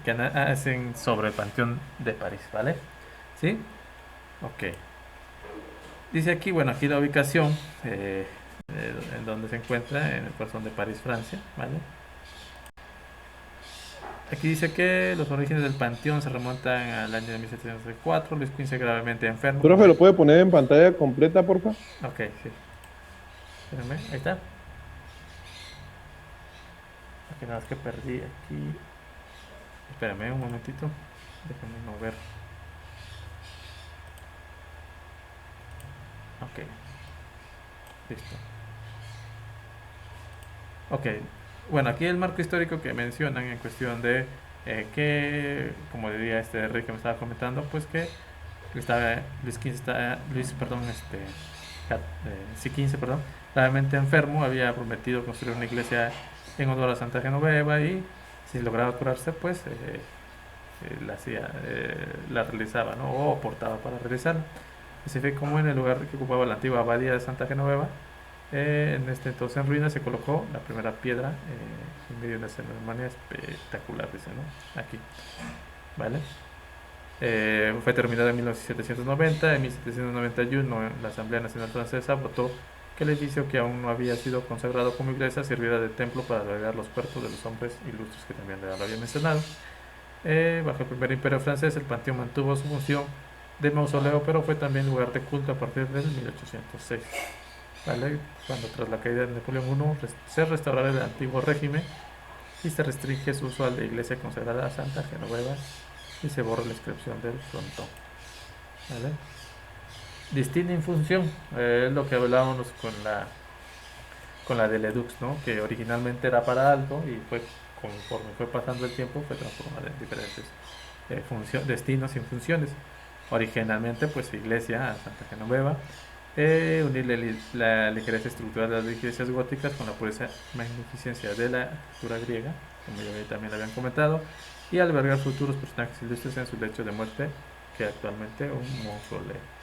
que hacen sobre el Panteón de París, ¿vale? ¿Sí? Ok. Dice aquí, bueno, aquí la ubicación en donde se encuentra, en el corazón de París, Francia, ¿vale? Aquí dice que los orígenes del panteón se remontan al año de 1704. Luis XV gravemente enfermo, como Profe, de... ¿lo puede poner en pantalla completa, porfa? Ok, sí. Espérenme, ahí está. Ok, nada más que perdí aquí. Espérame un momentito. Déjame mover. Ok, listo. Ok, bueno, aquí el marco histórico que mencionan en cuestión de que, como diría este rey que me estaba comentando, pues que estaba Luis XV, Luis, perdón, sí, XV, perdón, gravemente enfermo, había prometido construir una iglesia en honor a Santa Genoveva y si lograba curarse, pues la realizaba, ¿no? O aportaba para realizarla. Así fue como en el lugar que ocupaba la antigua abadía de Santa Genoveva, en este entonces en ruinas se colocó la primera piedra en medio de una ceremonia espectacular, dice, ¿no? Aquí, ¿vale? Fue terminada en 1790. En 1791 la Asamblea Nacional Francesa votó que el edificio, que aún no había sido consagrado como iglesia, sirviera de templo para albergar los cuerpos de los hombres ilustres que también lo había mencionado. Bajo el primer imperio francés, el panteón mantuvo su función de mausoleo, pero fue también lugar de culto a partir del 1806. ¿Vale? Cuando tras la caída de Napoleón I se restaurará el antiguo régimen y se restringe su uso a la iglesia consagrada a Santa Genoveva y se borra la inscripción del frontón. ¿Vale? Distinta en función, es lo que hablábamos con la de Ledux, ¿no? Que originalmente era para algo y fue conforme fue pasando el tiempo fue transformada en diferentes destinos y funciones. Originalmente, pues iglesia a Santa Genoveva, unir la ligereza estructural de las iglesias góticas con la pureza magnificencia de la arquitectura griega, como ya también lo habían comentado, y albergar futuros personajes ilustres en su lecho de muerte, que actualmente un mausoleo.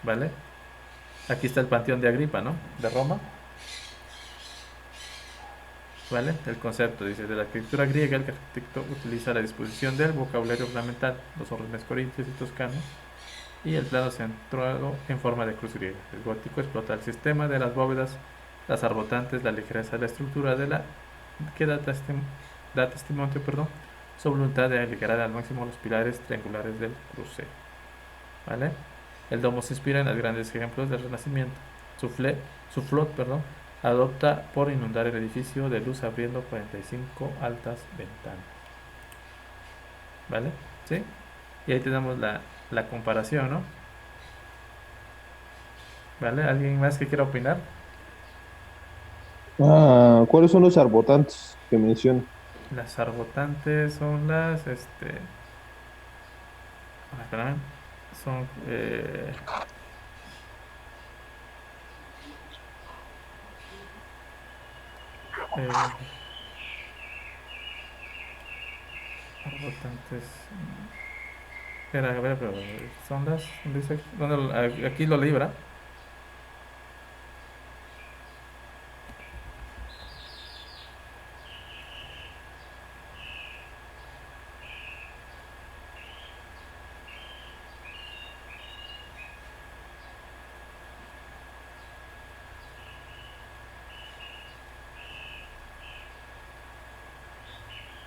¿Vale? Aquí está el Panteón de Agripa, ¿no? De Roma. ¿Vale? El concepto dice: de la arquitectura griega, el arquitecto utiliza la disposición del vocabulario ornamental, los órdenes corintios y toscanos, y el plano centrado en forma de cruz griega. El gótico explota el sistema de las bóvedas, las arbotantes, la ligereza de la estructura de la que da testimonio, perdón, su voluntad de aligerar al máximo los pilares triangulares del crucero. ¿Vale? El domo se inspira en los grandes ejemplos del Renacimiento. Su flot, perdón, adopta por inundar el edificio de luz abriendo 45 altas ventanas. ¿Vale? ¿Sí? Y ahí tenemos la comparación, ¿no? ¿Vale? ¿Alguien más que quiera opinar? Ah, ¿cuáles son los arbotantes que menciona? Las arbotantes son espérame, son, eh, arbotantes, era, a ver, pero son las, dice, aquí lo libra.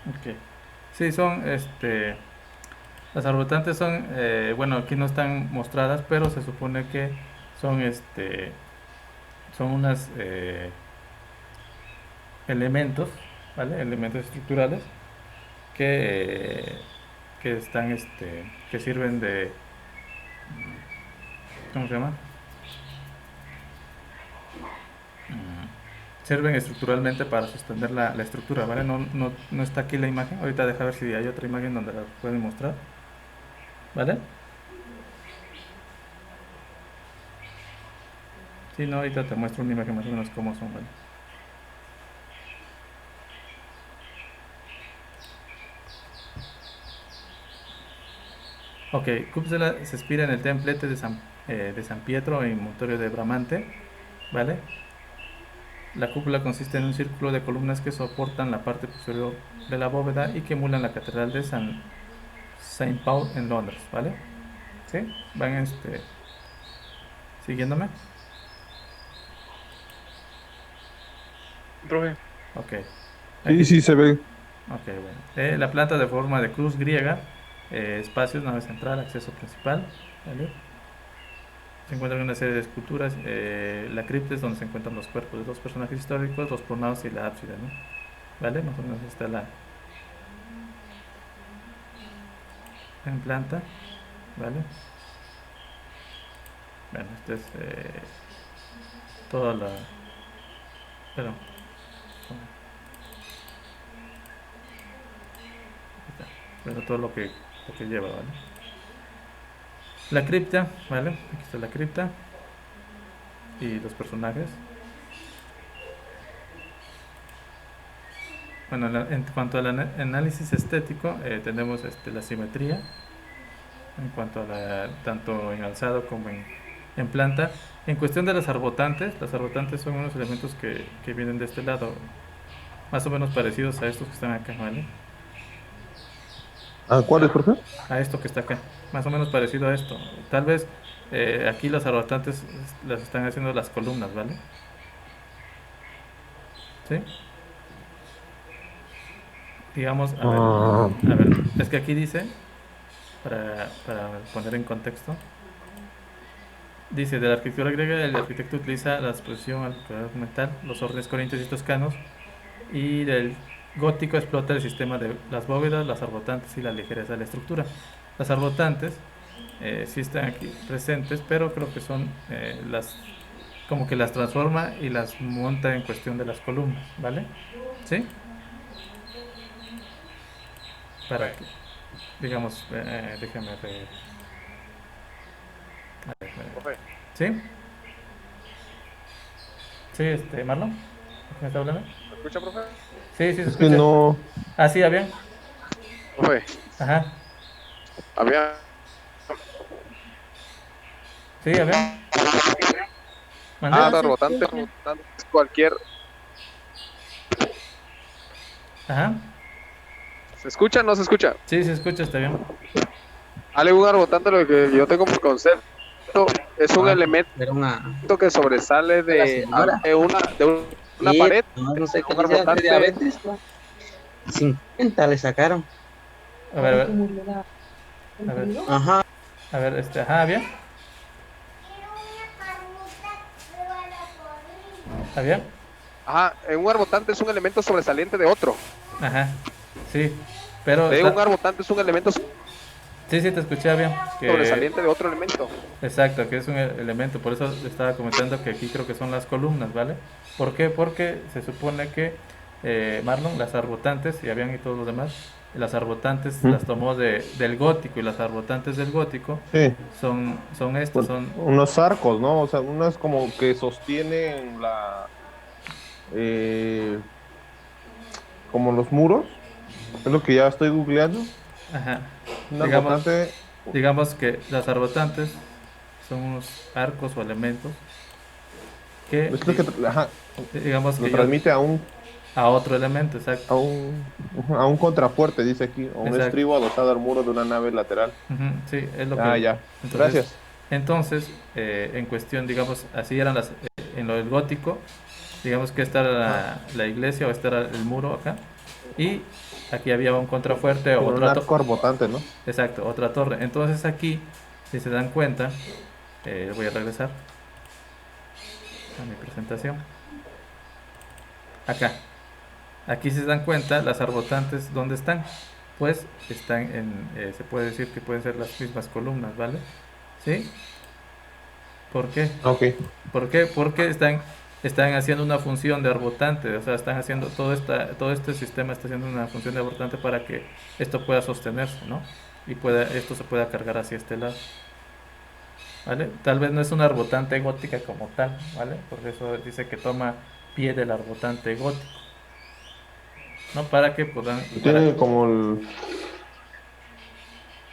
Ok. Sí, son, las arbotantes son, bueno, aquí no están mostradas, pero se supone que son, son unos elementos, ¿vale? Elementos estructurales que, que están, que sirven de, ¿cómo se llama? Sirven estructuralmente para sostener la estructura, ¿vale? No está aquí la imagen. Ahorita deja ver si hay otra imagen donde la pueden mostrar, ¿vale? Si no, ahorita te muestro una imagen más o menos cómo son, ¿vale? Ok, Cúpsela se inspira en el templete de San Pietro en Montorio de Bramante, ¿vale? La cúpula consiste en un círculo de columnas que soportan la parte posterior de la bóveda y que emulan la catedral de Saint Paul en Londres, ¿vale? ¿Sí? ¿Van siguiéndome? Profe. Ok. Sí, Aquí, sí se ve. ok, bueno. La planta de forma de cruz griega, espacios, nave central, acceso principal, ¿vale? Se encuentran una serie de esculturas. La cripta es donde se encuentran los cuerpos de dos personajes históricos, los pronaos y la ábside, ¿no? ¿Vale? Más o menos está en planta, ¿vale? Bueno, esta es toda la... Perdón. Bueno, todo lo que lleva, ¿vale? La cripta, ¿vale? Aquí está la cripta y los personajes. Bueno, en cuanto al análisis estético, tenemos la simetría en cuanto a tanto en alzado como en planta. En cuestión de las arbotantes son unos elementos que vienen de este lado, más o menos parecidos a estos que están acá, ¿vale? ¿Ah, cuál es, profe? A esto que está acá, más o menos parecido a esto. Tal vez aquí las arbotantes las están haciendo las columnas, ¿vale? ¿Sí? Digamos, Ah, a ver, es que aquí dice, para poner en contexto, dice, de la arquitectura griega, el arquitecto utiliza la exposición al metal, los órdenes corintios y toscanos, y del gótico explota el sistema de las bóvedas, las arbotantes y la ligereza de la estructura. Las arbotantes sí están aquí presentes, pero creo que son como que las transforma y las monta en cuestión de las columnas, ¿vale? ¿Sí? Para que, digamos, déjame ver. A ver, Profe. ¿sí? ¿Sí, Marlon? ¿Me está hablando? ¿Me escucha, profe? Sí, sí, se es que escucha. no. Ah, sí, bien. Profe, Ajá. había... Sí, bien. ¿Mandé? Ah, rotante, cualquier... Ajá. ¿Se escucha o no se escucha? Sí, se escucha, está bien. Ale, un arbotante, lo que yo tengo por concepto, es un Ah, elemento era una que sobresale la señora. de una Y pared, no sé qué un le hicieron de arbotante. diabetes, ¿no? 50 le sacaron. A ver, a ver. A ver, Ajá. a ver, ajá, bien. ¿Está bien? Ajá, un arbotante es un elemento sobresaliente de otro. Ajá. Sí. Pero Un arbotante es un elemento sí, sí, te escuché bien. sobresaliente de otro elemento. Exacto, que es un elemento. Por eso le estaba comentando que aquí creo que son las columnas, ¿vale? ¿Por qué? Porque se supone que Marlon, las arbotantes, y habían y todos los demás, las arbotantes ¿Mm? las tomó del gótico, y las arbotantes del gótico Sí, son estas, son... unos arcos, ¿no? O sea, unas como que sostienen eh, como los muros. Es lo que ya estoy googleando. Ajá. Un Digamos, arbotante. digamos que las arbotantes son unos arcos o elementos que, Es lo que, ajá, digamos lo que yo... transmite A otro elemento, exacto. a un contrafuerte, dice aquí, o un Exacto. estribo adosado al muro de una nave lateral. Ujú, sí, es lo Ah, que... ya. Entonces, Gracias. en cuestión, digamos, así eran en lo del gótico, digamos que esta era la iglesia o este era el muro acá, y aquí había un contrafuerte o Tiene un arco arbotante, ¿no? exacto, otra torre. Entonces aquí, si se dan cuenta, voy a regresar a mi presentación. Acá, aquí si se dan cuenta, las arbotantes, ¿dónde están? Pues están se puede decir que pueden ser las mismas columnas, ¿vale? ¿Sí? ¿Por qué? Ok. ¿Por qué? Porque están haciendo una función de arbotante, o sea, están haciendo todo este sistema está haciendo una función de arbotante para que esto pueda sostenerse, ¿no? Y esto se pueda cargar hacia este lado, ¿vale? Tal vez no es una arbotante gótica como tal, ¿vale? Por eso dice que toma pie del arbotante gótico, ¿no? Para que puedan, Tiene como el.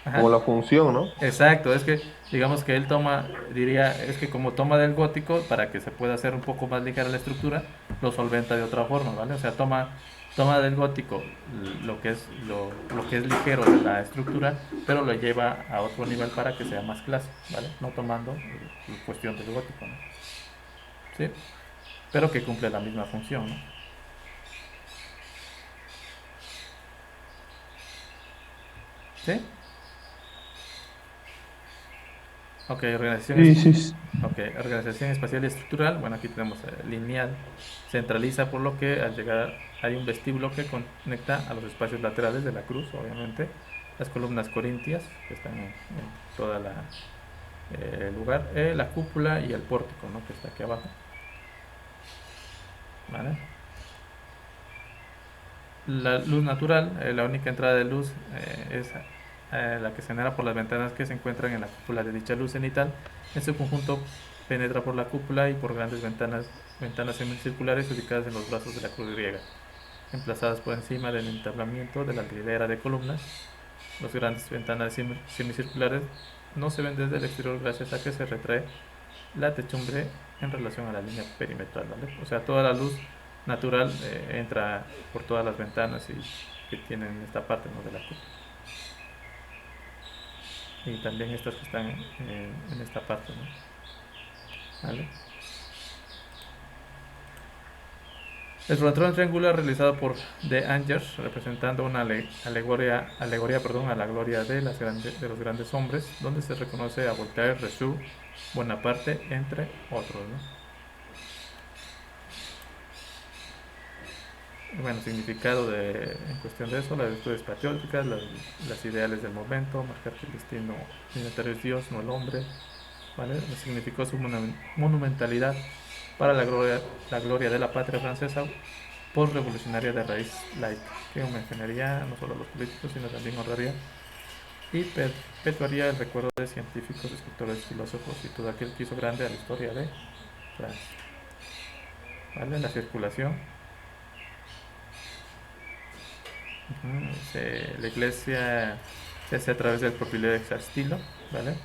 Ajá. como la función, ¿no? Exacto, es que digamos que él toma, diría, es que como toma del gótico para que se pueda hacer un poco más ligera la estructura, lo solventa de otra forma, ¿vale? O sea, toma del gótico lo que es ligero de la estructura, pero lo lleva a otro nivel para que sea más clásico, ¿vale? No tomando cuestión del gótico, ¿no? Sí, pero que cumple la misma función, ¿no? ¿Sí? Ok, Sí, sí, sí. ok, organización espacial y estructural. Bueno, aquí tenemos lineal. Centraliza por lo que al llegar hay un vestíbulo que conecta a los espacios laterales de la cruz, obviamente. Las columnas corintias que están en toda la lugar. La cúpula y el pórtico, ¿no? Que está aquí abajo. ¿Vale? La luz natural, la única entrada de luz es la que se genera por las ventanas que se encuentran en la cúpula de dicha luz cenital. En su conjunto penetra por la cúpula y por grandes ventanas semicirculares ubicadas en los brazos de la cruz griega, emplazadas por encima del entablamiento de la hilera de columnas. Las grandes ventanas semicirculares no se ven desde el exterior gracias a que se retrae la techumbre en relación a la línea perimetral, ¿vale? O sea, toda la luz natural entra por todas las ventanas y que tienen esta parte, ¿no? De la cúpula. Y también estas que están en esta parte, ¿no? ¿Vale? El frontón triangular realizado por De Angers, representando una alegoría a la gloria de los grandes hombres, donde se reconoce a Voltaire, Rousseau, Bonaparte, entre otros, ¿no? Bueno, significado en cuestión de eso, las virtudes patrióticas, las ideales del momento, marcar que el destino planetario es Dios, no el hombre, ¿vale? Significó su monumentalidad para la gloria de la patria francesa post-revolucionaria de raíz laica, que homenajearía no solo a los políticos, sino también honraría y perpetuaría el recuerdo de científicos, escritores, filósofos y todo aquel que hizo grande a la historia de Francia. ¿Vale? La circulación. La iglesia se hace a través del propileo de hexastilo, ¿vale?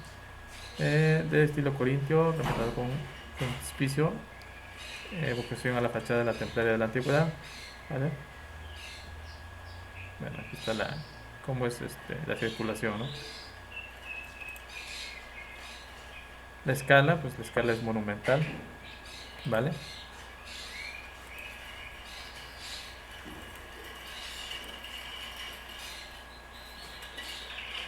De estilo corintio, rematado con frontispicio, evocación a la fachada de la templaria de la antigüedad, ¿vale? Bueno, aquí está cómo es la circulación, ¿no? La escala, pues la escala es monumental, ¿vale?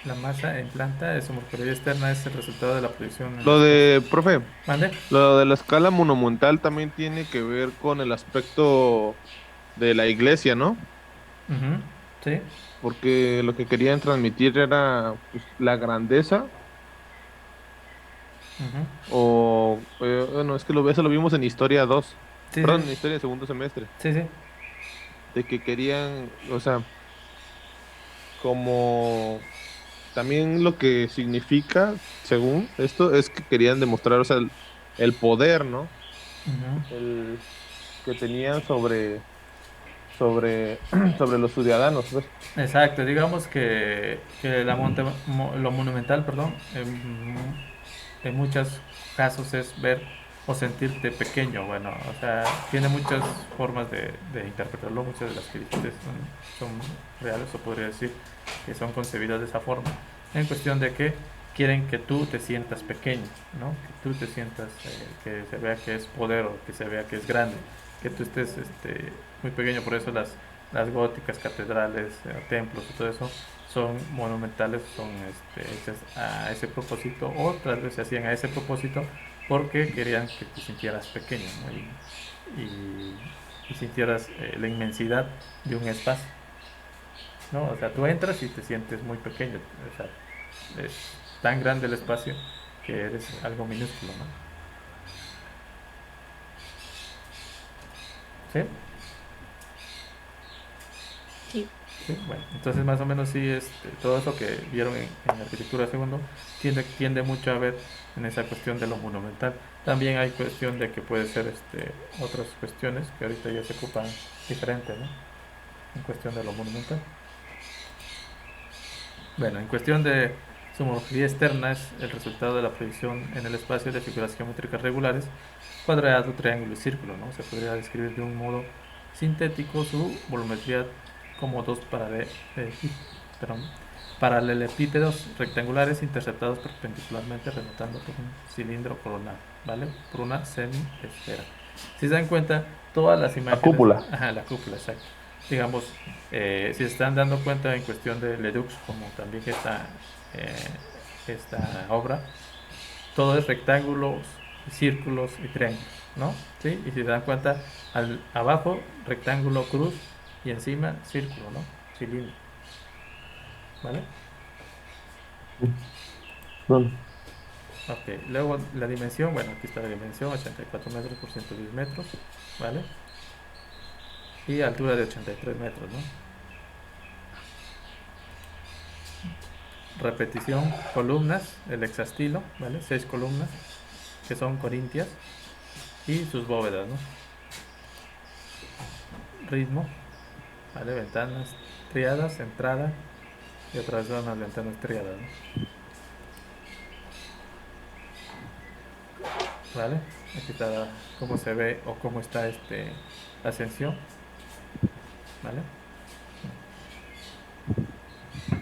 La masa en planta de su morfología externa es el resultado de la proyección en Lo espacio. de, profe, ¿Mande? lo de la escala monumental también tiene que ver con el aspecto de la iglesia, ¿no? Ujú, sí. Porque lo que querían transmitir era pues, la grandeza, Ujú, bueno, es que eso lo vimos en Historia 2, sí, perdón, sí, en Historia de segundo semestre, sí, sí. de que querían, o sea, como también lo que significa, según esto, es que querían demostrar, o sea, el poder, ¿no? Ujú. El que tenían sobre, sobre los ciudadanos, pues. Exacto, digamos que lo monumental, perdón, en muchos casos es ver o sentirte pequeño. Bueno, o sea, tiene muchas formas de interpretarlo, muchas de las que dijiste son reales, o podría decir que son concebidas de esa forma, en cuestión de que quieren que tú te sientas pequeño, ¿no? Que tú te sientas, que se vea que es poder o que se vea que es grande, que tú estés muy pequeño, por eso las góticas, catedrales, templos y todo eso son monumentales, son hechas a ese propósito, o otras veces se hacían a ese propósito porque querían que te sintieras pequeño, ¿no? Y sintieras la inmensidad de un espacio, ¿no? O sea, tú entras y te sientes muy pequeño, o sea, es tan grande el espacio que eres algo minúsculo, ¿no? ¿Sí? Sí. Sí, bueno, entonces más o menos sí, todo eso que vieron en arquitectura segundo tiende mucho a ver en esa cuestión de lo monumental. También hay cuestión de que puede ser otras cuestiones que ahorita ya se ocupan diferente, ¿no? En cuestión de lo monumental. Bueno, en cuestión de su morfología externa es el resultado de la proyección en el espacio de figuras geométricas regulares, cuadrado, triángulo y círculo, ¿no? Se podría describir de un modo sintético su volumetría como dos perdón, paralelepípedos rectangulares interceptados perpendicularmente rematando por un cilindro coronado, ¿vale? Por una semiesfera. Si se dan cuenta, todas las La imágenes... cúpula. Ajá, la cúpula, exacto. Digamos, si se están dando cuenta en cuestión de Ledoux, como también que esta obra, todo es rectángulos, círculos y triángulos, ¿no? ¿Sí? Y si se dan cuenta, abajo rectángulo, cruz y encima círculo, ¿no? Cilindro, ¿vale? Bueno, Ok, luego la dimensión, bueno, aquí está la dimensión, 84 metros por 110 metros, ¿vale? Y altura de 83 metros, ¿no? Repetición, columnas, el hexastilo, ¿vale? 6 columnas, que son corintias, y sus bóvedas, ¿no? Ritmo, ¿vale? Ventanas triadas, entrada, y otra vez unas ventanas triadas, ¿no? ¿Vale? Aquí está cómo se ve o cómo está la ascensión, ¿vale?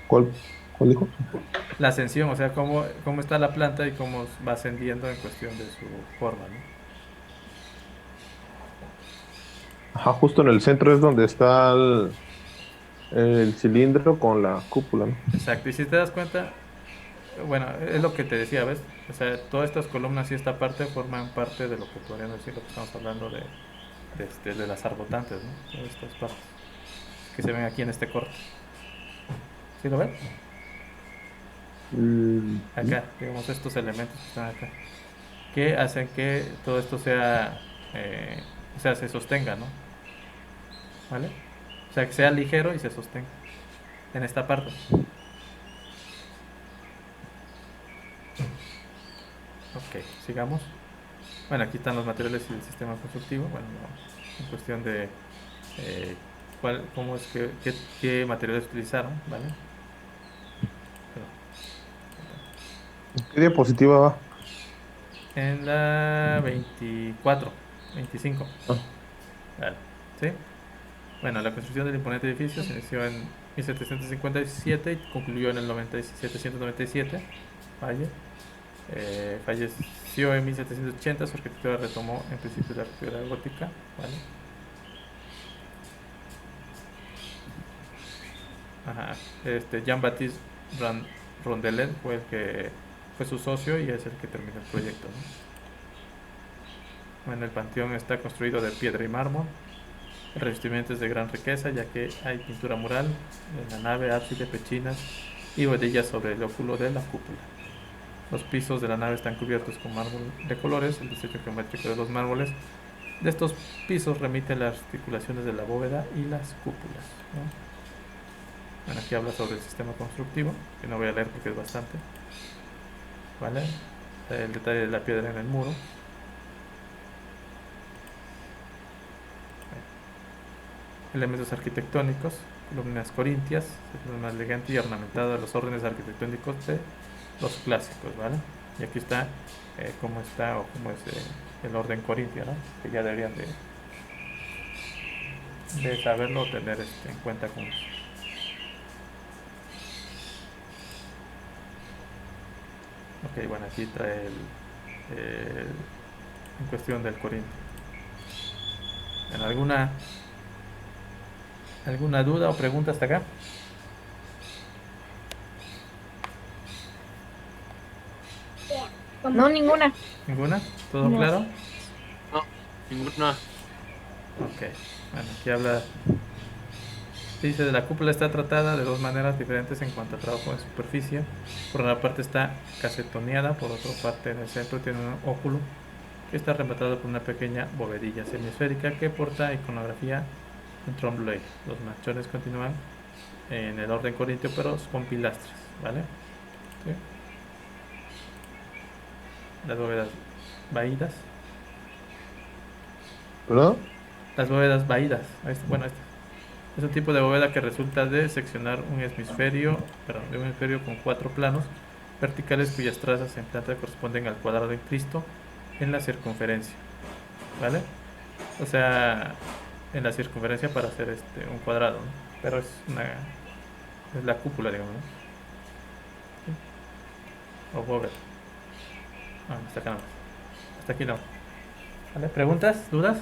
¿cuál dijo? La ascensión, o sea, cómo está la planta y cómo va ascendiendo en cuestión de su forma, ¿no? Ajá, justo en el centro es donde está el cilindro con la cúpula, ¿no? Exacto, y si te das cuenta, bueno, es lo que te decía, ¿ves? O sea, todas estas columnas y esta parte forman parte de lo que podríamos decir, lo que estamos hablando de las arbotantes, ¿no? Todas estas partes que se ven aquí en este corte. ¿Sí lo ven? Sí. Acá, digamos, estos elementos que están acá, que hacen que todo esto sea, o sea, se sostenga, ¿no? ¿Vale? O sea, que sea ligero y se sostenga en esta parte. Ok, sigamos. Bueno, aquí están los materiales y el sistema constructivo. Bueno, en cuestión de cómo es qué materiales utilizaron, ¿vale? Pero, ¿Qué diapositiva va? en la 24, 25, Ah, ¿vale? ¿Sí? Bueno, la construcción del imponente edificio se inició en 1757 y concluyó en el 797. Valle. Falleció en 1780, su arquitectura retomó en principio la arquitectura gótica, ¿vale? Ajá. Jean-Baptiste Rondelet fue el que fue su socio y es el que terminó el proyecto, ¿no? Bueno, el panteón está construido de piedra y mármol. El revestimiento es de gran riqueza, ya que hay pintura mural en la nave, ábside, pechinas y bodeillas sobre el óculo de la cúpula. Los pisos de la nave están cubiertos con mármol de colores. El diseño geométrico de los mármoles de estos pisos remite a las articulaciones de la bóveda y las cúpulas, ¿no? Bueno, aquí habla sobre el sistema constructivo, que no voy a leer porque es bastante, ¿vale? El detalle de la piedra en el muro. Elementos arquitectónicos, columnas corintias, es más elegante y ornamentado de los órdenes arquitectónicos de los clásicos, ¿vale? Y aquí está cómo está o cómo es el orden corintio, ¿no? Que ya deberían de saberlo o tener en cuenta con eso. Ok, bueno, aquí trae en cuestión del corintio. ¿En alguna duda o pregunta hasta acá? No, ninguna. ¿Ninguna? ¿Todo No. claro? No, ninguna. Ok, bueno, aquí habla, dice, de la cúpula está tratada de dos maneras diferentes en cuanto a trabajo en superficie. Por una parte está casetoneada, por otra parte en el centro tiene un óculo que está rematado por una pequeña bovedilla semiesférica que porta iconografía en trompe-l'œil. Los machones continúan en el orden corintio, pero con pilastras, ¿vale? ¿Sí? Las bóvedas vaídas. ¿Perdón? Las bóvedas vaídas. Bueno, Es un tipo de bóveda que resulta de seccionar de un hemisferio con 4 planos verticales cuyas trazas en planta corresponden al cuadrado en Cristo en la circunferencia, ¿vale? O sea, en la circunferencia para hacer un cuadrado, ¿no? Pero es la cúpula, digamos, ¿no? O bóveda. Hasta acá no. Hasta aquí no. ¿Vale? ¿Preguntas? ¿Dudas?